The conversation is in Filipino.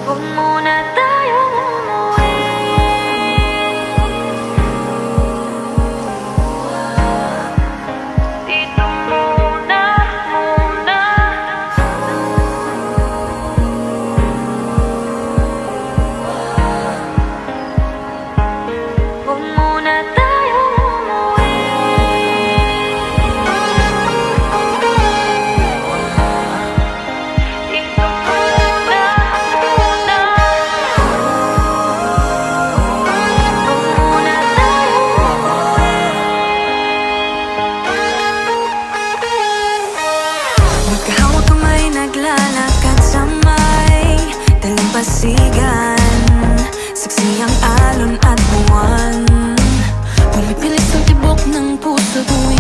Huwag muna tayong umuwi. Dito muna, muna. Huwag muna tayong umuwi. Dito muna, muna. Huwag muna tayong umuwi. Magkahawak kamay, naglalakad sa may dalampasigan. Saksi ang alon at buwan. Pumipilis ang tibok ng puso tuwing